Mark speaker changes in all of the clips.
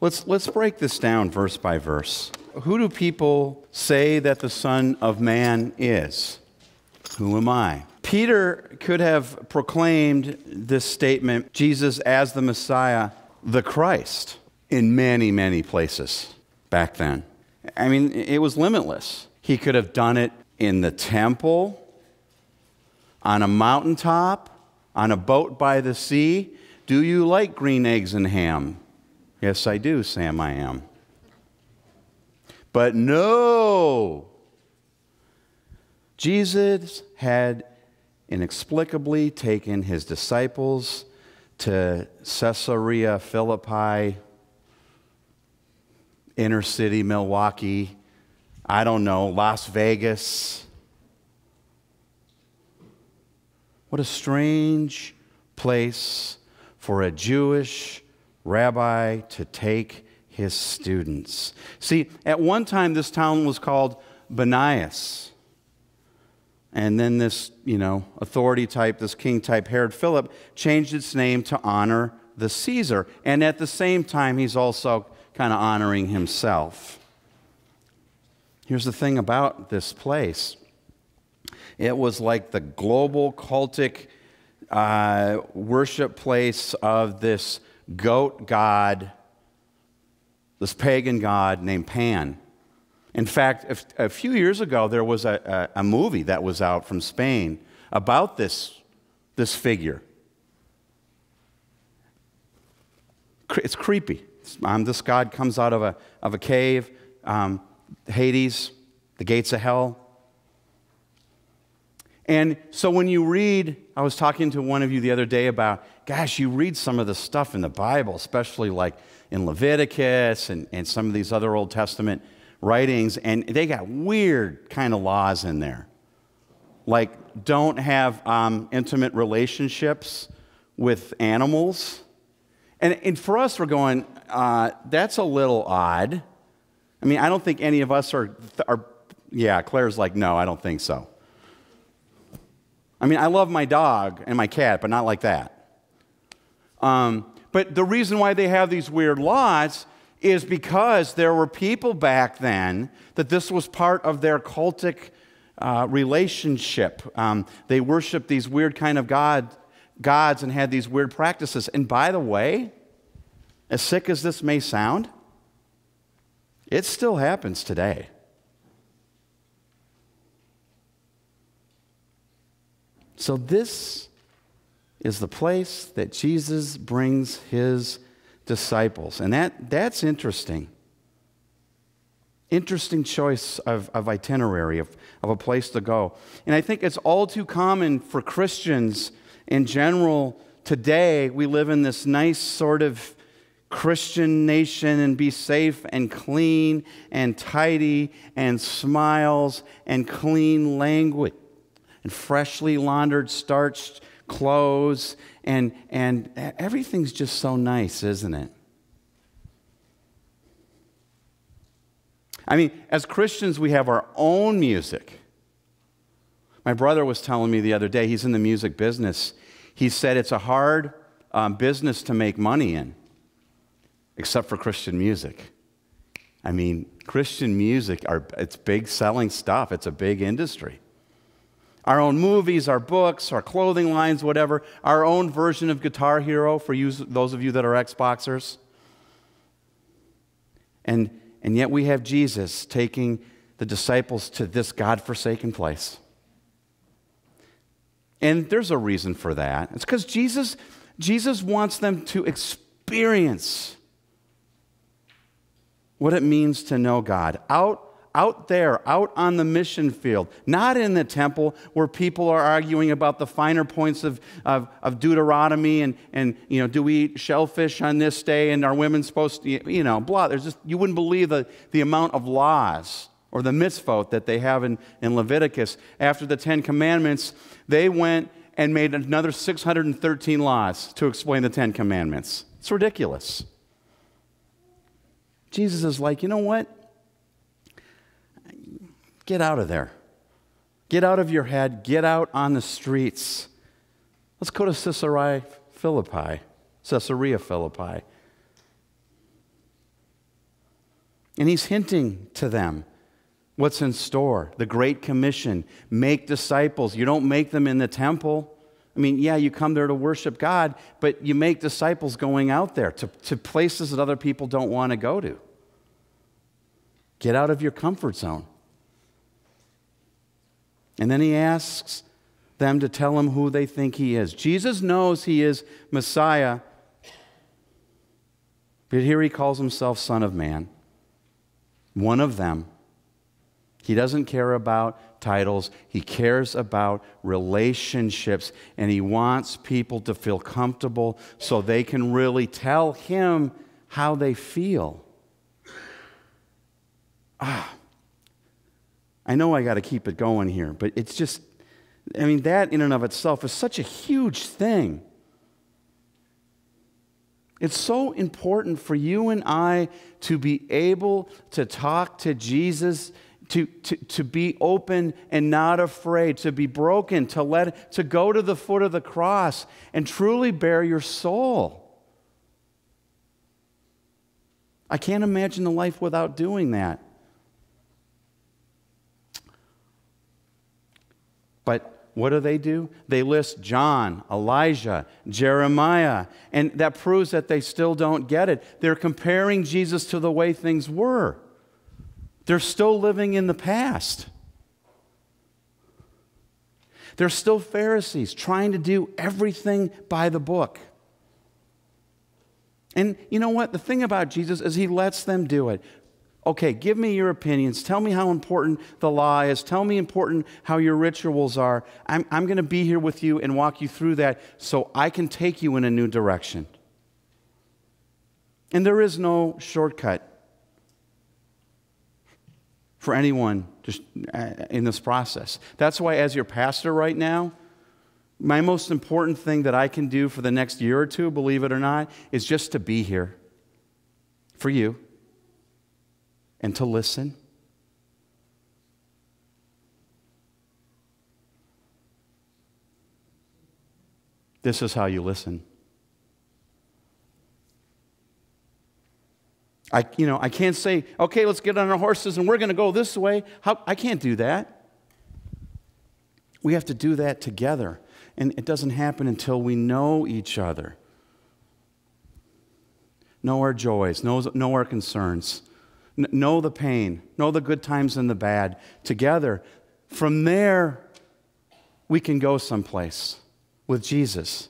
Speaker 1: Let's break this down verse by verse. Who do people say that the Son of Man is? Who am I? Peter could have proclaimed this statement, Jesus as the Messiah, the Christ, in many, many places back then. I mean, it was limitless. He could have done it in the temple, on a mountaintop, on a boat by the sea. Do you like green eggs and ham? Yes, I do, Sam, I am. But no, Jesus had inexplicably taken his disciples to Caesarea Philippi, inner city Milwaukee, I don't know, Las Vegas. What a strange place for a Jewish rabbi to take his students. See, at one time this town was called Banias. And then this, authority type, this king type, Herod Philip, changed its name to honor the Caesar. And at the same time, he's also kind of honoring himself. Here's the thing about this place. It was like the global cultic worship place of this goat god, this pagan god named Pan. In fact, a few years ago, there was a movie that was out from Spain about this figure. It's creepy. This god comes out of a cave, Hades, the gates of hell. And so when you read, I was talking to one of you the other day about, gosh, you read some of the stuff in the Bible, especially like in Leviticus and some of these other Old Testament writings, and they got weird kind of laws in there. Like, don't have intimate relationships with animals. And for us, we're going, that's a little odd. I mean, I don't think any of us are, yeah, Claire's like, no, I don't think so. I mean, I love my dog and my cat, but not like that. But the reason why they have these weird laws is because there were people back then that this was part of their cultic relationship. They worshiped these weird kind of gods and had these weird practices. And by the way, as sick as this may sound, it still happens today. So this is the place that Jesus brings his disciples. And that's interesting. Interesting choice of itinerary, of a place to go. And I think it's all too common for Christians in general today. We live in this nice sort of Christian nation and be safe and clean and tidy and smiles and clean language and freshly laundered, starched clothes, and everything's just so nice, isn't it? I mean, as Christians, we have our own music. My brother was telling me the other day, he's in the music business. He said it's a hard business to make money in, except for Christian music. I mean, Christian music, it's big selling stuff. It's a big industry. Our own movies, our books, our clothing lines, whatever. Our own version of Guitar Hero for you, those of you that are Xboxers. And yet we have Jesus taking the disciples to this God-forsaken place. And there's a reason for that. It's because Jesus wants them to experience what it means to know God. Out there, out on the mission field, not in the temple where people are arguing about the finer points of Deuteronomy and do we eat shellfish on this day and are women supposed to, blah. There's just, you wouldn't believe the amount of laws or the mitzvot that they have in Leviticus. After the 10 Commandments, they went and made another 613 laws to explain the 10 Commandments. It's ridiculous. Jesus is like, you know what? Get out of there. Get out of your head. Get out on the streets. Let's go to Caesarea Philippi. And he's hinting to them what's in store. The Great Commission, make disciples. You don't make them in the temple. I mean, yeah, you come there to worship God, but you make disciples going out there to places that other people don't want to go to. Get out of your comfort zone. And then he asks them to tell him who they think he is. Jesus knows he is Messiah, but here he calls himself Son of Man. One of them. He doesn't care about titles. He cares about relationships, and he wants people to feel comfortable so they can really tell him how they feel. I know I got to keep it going here, but it's just, I mean, that in and of itself is such a huge thing. It's so important for you and I to be able to talk to Jesus, to be open and not afraid, to be broken, to go to the foot of the cross and truly bare your soul. I can't imagine a life without doing that. But what do? They list John, Elijah, Jeremiah, and that proves that they still don't get it. They're comparing Jesus to the way things were. They're still living in the past. They're still Pharisees trying to do everything by the book. And you know what? The thing about Jesus is he lets them do it. Okay, give me your opinions. Tell me how important the law is. Tell me important how your rituals are. I'm going to be here with you and walk you through that so I can take you in a new direction. And there is no shortcut for anyone just in this process. That's why as your pastor right now, my most important thing that I can do for the next year or two, believe it or not, is just to be here for you. And to listen. This is how you listen. I can't say, okay, let's get on our horses and we're going to go this way. I can't do that. We have to do that together. And it doesn't happen until we know each other. Know our joys, know our concerns. Know the pain, know the good times and the bad together. From there, we can go someplace with Jesus.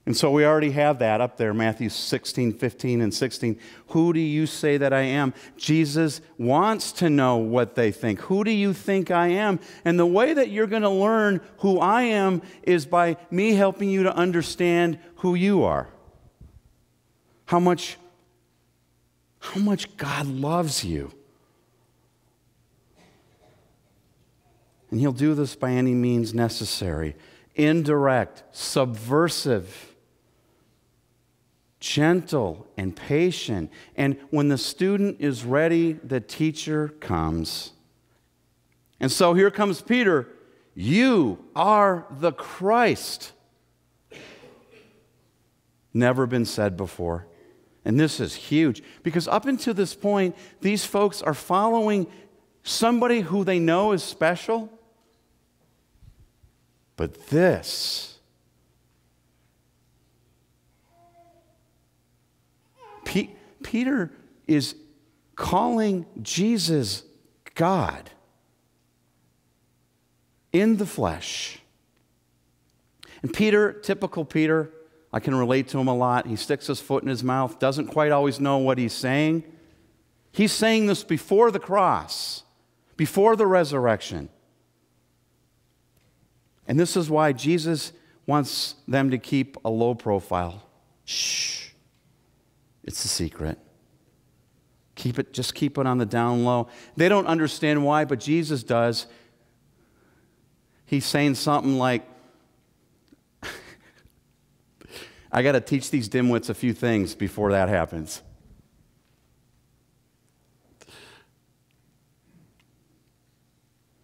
Speaker 1: And so we already have that up there, Matthew 16, 15, and 16. Who do you say that I am? Jesus wants to know what they think. Who do you think I am? And the way that you're going to learn who I am is by me helping you to understand who you are. How much God loves you. And he'll do this by any means necessary. Indirect, subversive, gentle, and patient. And when the student is ready, the teacher comes. And so here comes Peter. You are the Christ. Never been said before. And this is huge, because up until this point, these folks are following somebody who they know is special. But this, Peter is calling Jesus God in the flesh. And Peter, typical Peter, I can relate to him a lot. He sticks his foot in his mouth, doesn't quite always know what he's saying. He's saying this before the cross, before the resurrection. And this is why Jesus wants them to keep a low profile. Shh. It's a secret. Just keep it on the down low. They don't understand why, but Jesus does. He's saying something like, I got to teach these dimwits a few things before that happens.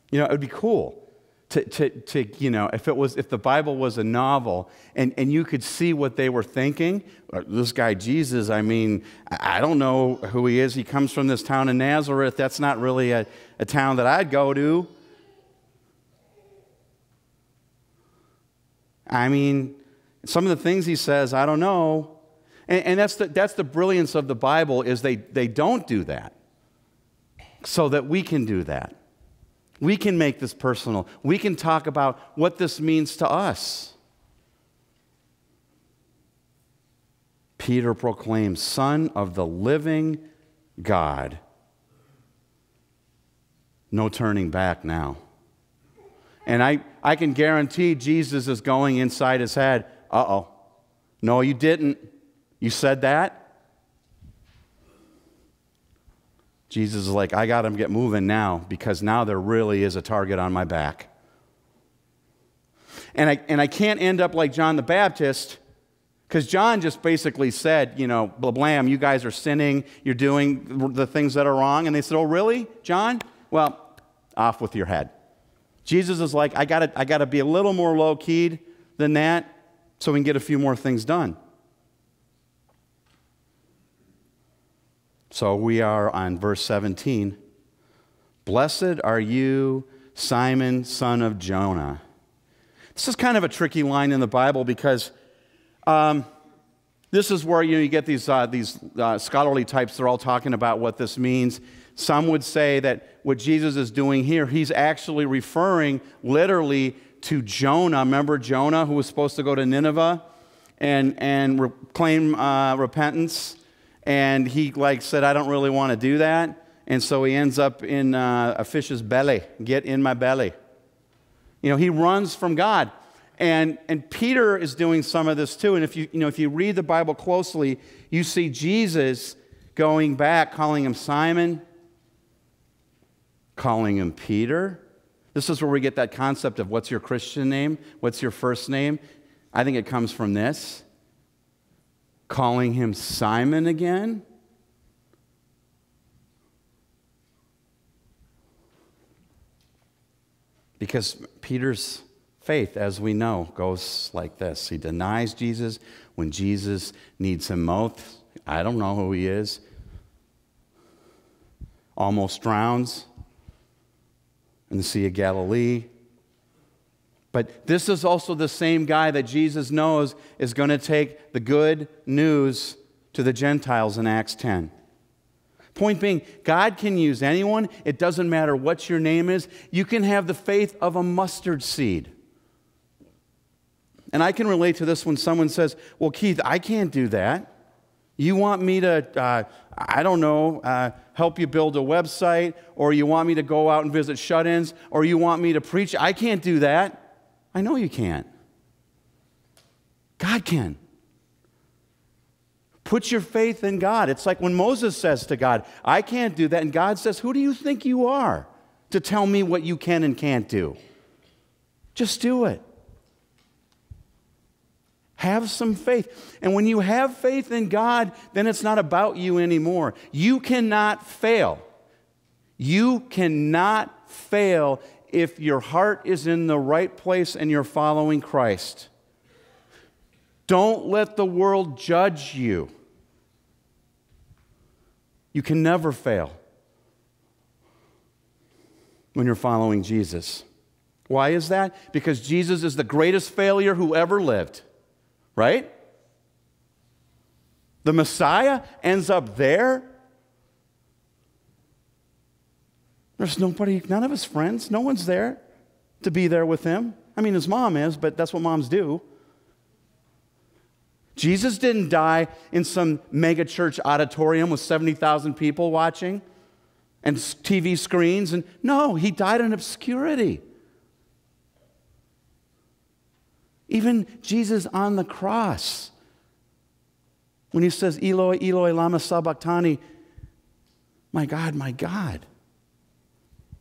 Speaker 1: You know, it would be cool if the Bible was a novel and you could see what they were thinking, this guy Jesus, I mean, I don't know who he is. He comes from this town of Nazareth. That's not really a town that I'd go to. I mean, some of the things he says, I don't know. And that's the brilliance of the Bible, is they don't do that so that we can do that. We can make this personal. We can talk about what this means to us. Peter proclaims, Son of the living God. No turning back now. And I can guarantee Jesus is going inside his head, uh-oh, no, you didn't. You said that? Jesus is like, I got to get moving now, because now there really is a target on my back. And I can't end up like John the Baptist, because John just basically said, blah, blam, you guys are sinning, you're doing the things that are wrong. And they said, oh, really, John? Well, off with your head. Jesus is like, I gotta be a little more low-keyed than that so we can get a few more things done. So we are on verse 17. Blessed are you, Simon, son of Jonah. This is kind of a tricky line in the Bible, because this is where you get these scholarly types. They're all talking about what this means. Some would say that what Jesus is doing here, he's actually referring literally to Jonah. Remember Jonah, who was supposed to go to Nineveh and claim repentance? And he said, I don't really want to do that. And so he ends up in a fish's belly. Get in my belly. He runs from God. And Peter is doing some of this too. And if you read the Bible closely, you see Jesus going back, calling him Simon, calling him Peter. This is where we get that concept of what's your Christian name? What's your first name? I think it comes from this. Calling him Simon again. Because Peter's faith, as we know, goes like this. He denies Jesus when Jesus needs him most. I don't know who he is. Almost drowns in the Sea of Galilee. But this is also the same guy that Jesus knows is going to take the good news to the Gentiles in Acts 10. Point being, God can use anyone. It doesn't matter what your name is. You can have the faith of a mustard seed. And I can relate to this when someone says, well, Keith, I can't do that. You want me to, help you build a website, or you want me to go out and visit shut-ins, or you want me to preach? I can't do that. I know you can't. God can. Put your faith in God. It's like when Moses says to God, I can't do that. And God says, who do you think you are to tell me what you can and can't do? Just do it. Have some faith. And when you have faith in God, then it's not about you anymore. You cannot fail. You cannot fail if your heart is in the right place and you're following Christ. Don't let the world judge you. You can never fail when you're following Jesus. Why is that? Because Jesus is the greatest failure who ever lived. Right? The Messiah ends up there. There's nobody, none of his friends, no one's there to be there with him. I mean, his mom is, but that's what moms do. Jesus didn't die in some mega church auditorium with 70,000 people watching and TV screens. And no, he died in obscurity. Even Jesus on the cross, when he says, Eloi, Eloi, lama sabachthani, my God,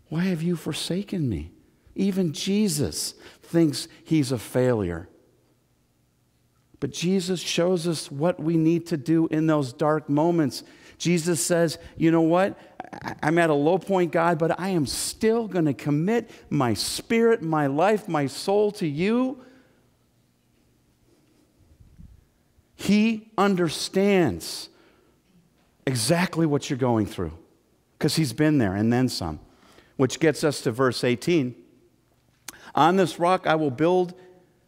Speaker 1: why have you forsaken me? Even Jesus thinks he's a failure. But Jesus shows us what we need to do in those dark moments Jesus says, you know what? I'm at a low point, God, but I am still going to commit my spirit, my life, my soul to you. He understands exactly what you're going through because he's been there and then some, which gets us to verse 18. On this rock I will build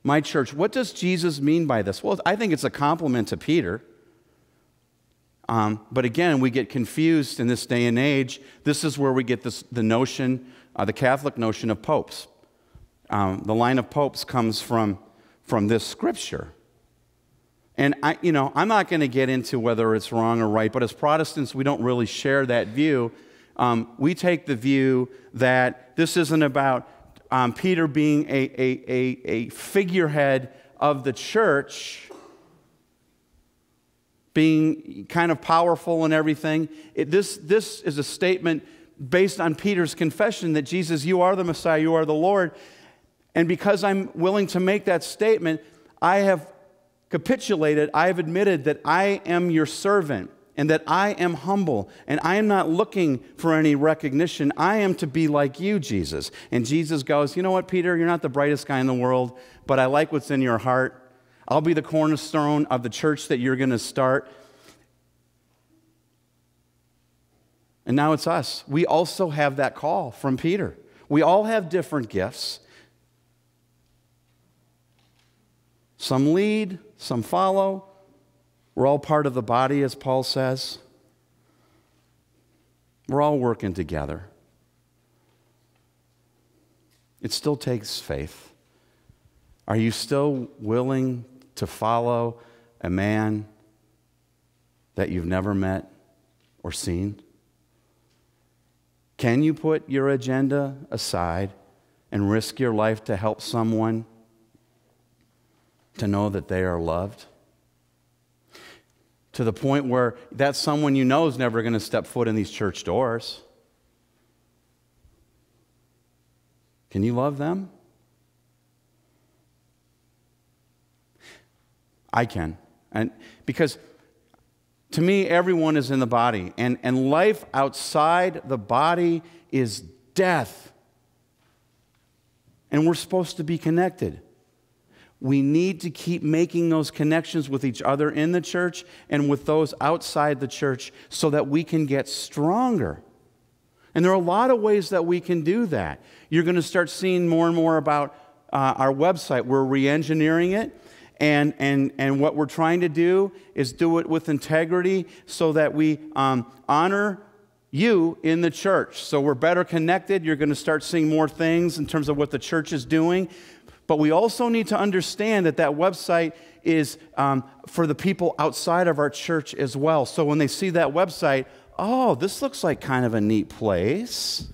Speaker 1: my church. What does Jesus mean by this? Well, I think it's a compliment to Peter. But again, we get confused in this day and age. This is where we get the notion, the Catholic notion of popes. The line of popes comes from this scripture. And I'm not going to get into whether it's wrong or right, but as Protestants, we don't really share that view. We take the view that this isn't about Peter being a figurehead of the church, being kind of powerful and everything. This is a statement based on Peter's confession that Jesus, you are the Messiah, you are the Lord. And because I'm willing to make that statement, I have capitulated, I have admitted that I am your servant and that I am humble and I am not looking for any recognition. I am to be like you, Jesus. And Jesus goes, you know what, Peter, you're not the brightest guy in the world, but I like what's in your heart. I'll be the cornerstone of the church that you're going to start. And now it's us. We also have that call from Peter. We all have different gifts. Some lead, some follow. We're all part of the body, as Paul says. We're all working together. It still takes faith. Are you still willing to follow a man that you've never met or seen? Can you put your agenda aside and risk your life to help someone to know that they are loved? To the point where that someone you know is never going to step foot in these church doors. Can you love them? I can. And because to me, everyone is in the body. And life outside the body is death. And we're supposed to be connected. We need to keep making those connections with each other in the church and with those outside the church so that we can get stronger. And there are a lot of ways that we can do that. You're going to start seeing more and more about our website. We're re-engineering it. And what we're trying to do is do it with integrity so that we honor you in the church. So we're better connected. You're going to start seeing more things in terms of what the church is doing. But we also need to understand that that website is for the people outside of our church as well. So when they see that website, oh, this looks like kind of a neat place.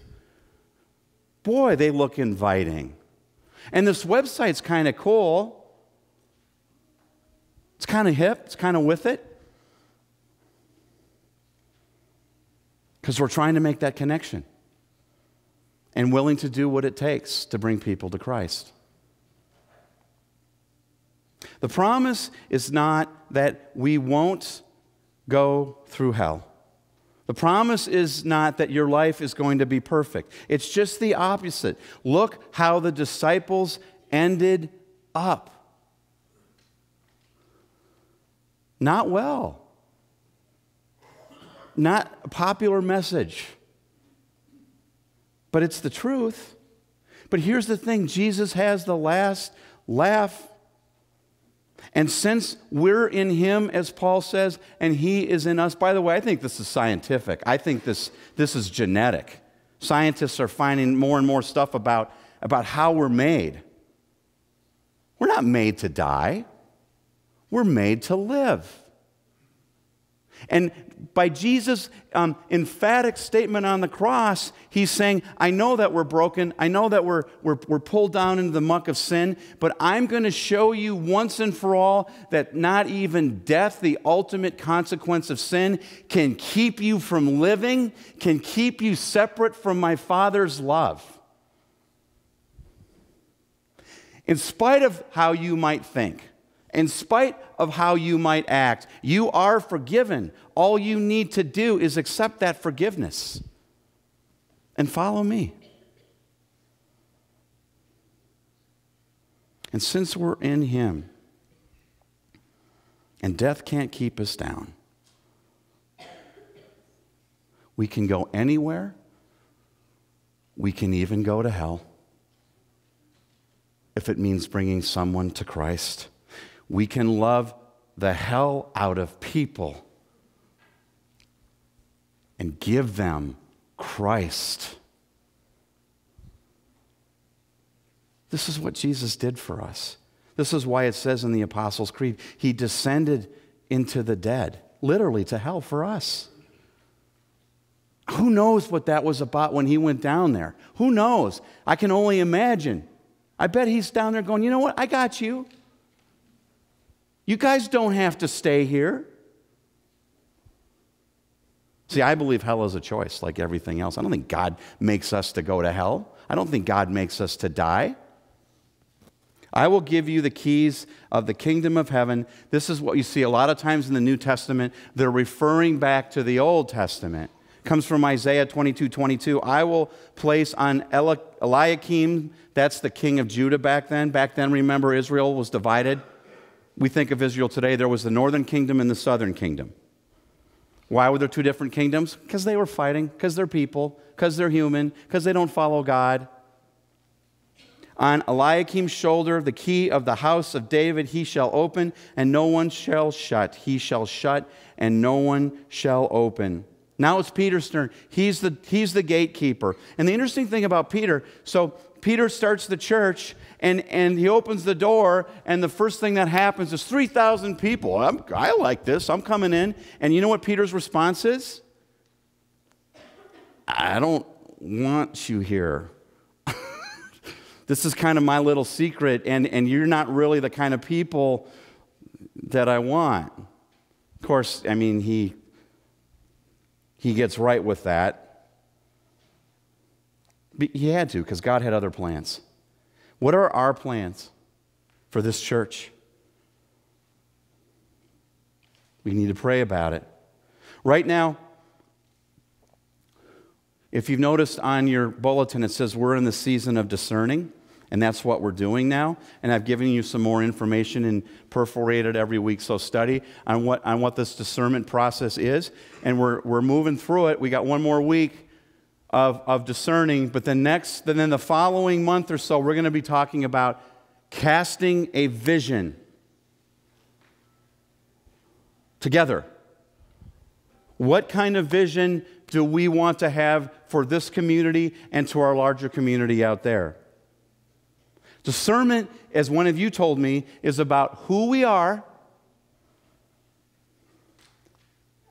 Speaker 1: Boy, they look inviting. And this website's kind of cool. It's kind of hip. It's kind of with it. Because we're trying to make that connection and willing to do what it takes to bring people to Christ. The promise is not that we won't go through hell. The promise is not that your life is going to be perfect. It's just the opposite. Look how the disciples ended up. Not well. Not a popular message. But it's the truth. But here's the thing. Jesus has the last laugh. And since we're in him, as Paul says, and he is in us, by the way, I think this is scientific. I think this is genetic. Scientists are finding more and more stuff about how we're made. We're not made to die. We're made to live. And by Jesus' emphatic statement on the cross, he's saying, I know that we're broken. I know that we're pulled down into the muck of sin, but I'm going to show you once and for all that not even death, the ultimate consequence of sin, can keep you from living, can keep you separate from my Father's love. In spite of how you might think, In spite of how you might act, you are forgiven. All you need to do is accept that forgiveness and follow me. And since we're in Him, and death can't keep us down, we can go anywhere. We can even go to hell if it means bringing someone to Christ. We can love the hell out of people and give them Christ. This is what Jesus did for us. This is why it says in the Apostles' Creed, He descended into the dead, literally to hell for us. Who knows what that was about when He went down there? Who knows? I can only imagine. I bet He's down there going, you know what? I got you. You guys don't have to stay here. See, I believe hell is a choice like everything else. I don't think God makes us to go to hell. I don't think God makes us to die. I will give you the keys of the kingdom of heaven. This is what you see a lot of times in the New Testament. They're referring back to the Old Testament. It comes from Isaiah 22:22. I will place on Eliakim, that's the king of Judah back then. Back then, remember, Israel was divided. We think of Israel today, there was the northern kingdom and the southern kingdom. Why were there two different kingdoms? Because they were fighting, because they're people, because they're human, because they don't follow God. On Eliakim's shoulder, the key of the house of David, he shall open, and no one shall shut. He shall shut, and no one shall open. Now it's Peter's turn. He's the gatekeeper. And the interesting thing about Peter, so Peter starts the church, and he opens the door, and the first thing that happens is 3,000 people. I like this. I'm coming in. And you know what Peter's response is? I don't want you here. This is kind of my little secret, and you're not really the kind of people that I want. Of course, I mean, he gets right with that. But he had to, because God had other plans. What are our plans for this church? We need to pray about it. Right now, if you've noticed on your bulletin, it says we're in the season of discerning, and that's what we're doing now. And I've given you some more information and perforated every week, so study on what this discernment process is. And we're moving through it. We got one more week of discerning, but then the following month or so, we're going to be talking about casting a vision together. What kind of vision do we want to have for this community and to our larger community out there? Discernment, as one of you told me, is about who we are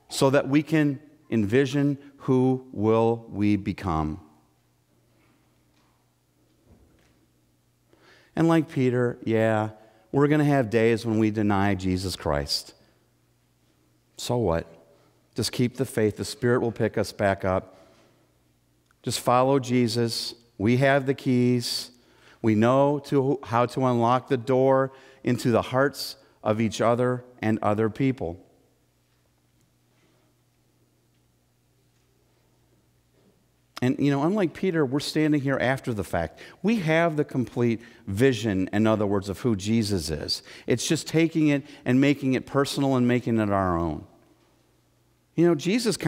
Speaker 1: so that we can envision who will we become. And like Peter, yeah, we're going to have days when we deny Jesus Christ. So what? Just keep the faith. The Spirit will pick us back up. Just follow Jesus. We have the keys. We know how to unlock the door into the hearts of each other and other people. And, unlike Peter, we're standing here after the fact. We have the complete vision, in other words, of who Jesus is. It's just taking it and making it personal and making it our own. Jesus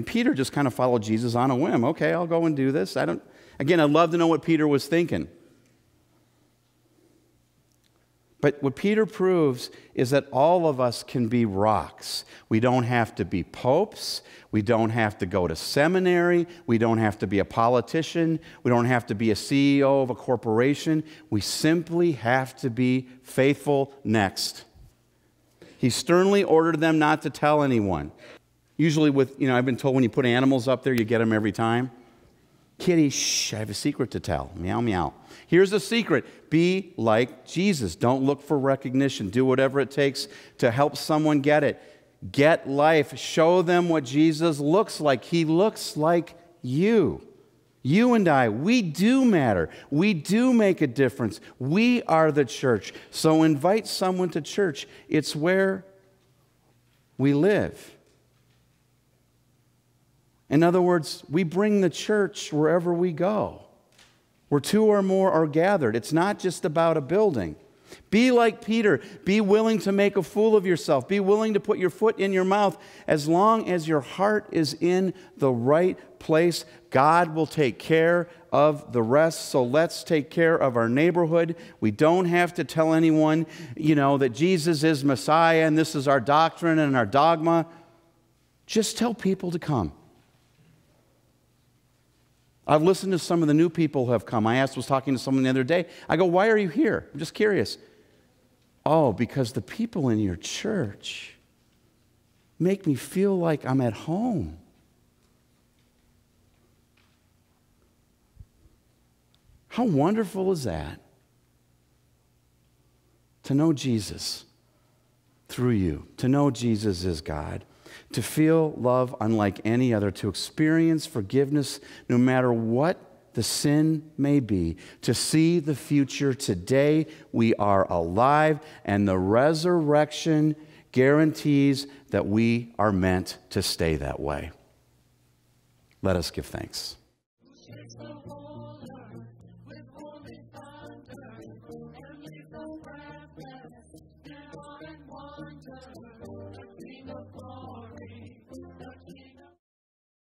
Speaker 1: Peter just kind of followed Jesus on a whim. Okay, I'll go and do this. I'd love to know what Peter was thinking. But what Peter proves is that all of us can be rocks. We don't have to be popes. We don't have to go to seminary. We don't have to be a politician. We don't have to be a CEO of a corporation. We simply have to be faithful next. He sternly ordered them not to tell anyone. Usually I've been told when you put animals up there, you get them every time. Kitty, shh, I have a secret to tell. Meow, meow. Here's a secret. Be like Jesus. Don't look for recognition. Do whatever it takes to help someone get it. Get life. Show them what Jesus looks like. He looks like you. You and I, we do matter. We do make a difference. We are the church. So invite someone to church. It's where we live. In other words, we bring the church wherever we go. Where two or more are gathered. It's not just about a building. Be like Peter. Be willing to make a fool of yourself. Be willing to put your foot in your mouth. As long as your heart is in the right place, God will take care of the rest. So let's take care of our neighborhood. We don't have to tell anyone, that Jesus is Messiah and this is our doctrine and our dogma. Just tell people to come. I've listened to some of the new people who have come. I was talking to someone the other day. I go, why are you here? I'm just curious. Oh, because the people in your church make me feel like I'm at home. How wonderful is that? To know Jesus through you, to know Jesus is God. To feel love unlike any other, to experience forgiveness no matter what the sin may be, to see the future today. We are alive, and the resurrection guarantees that we are meant to stay that way. Let us give thanks.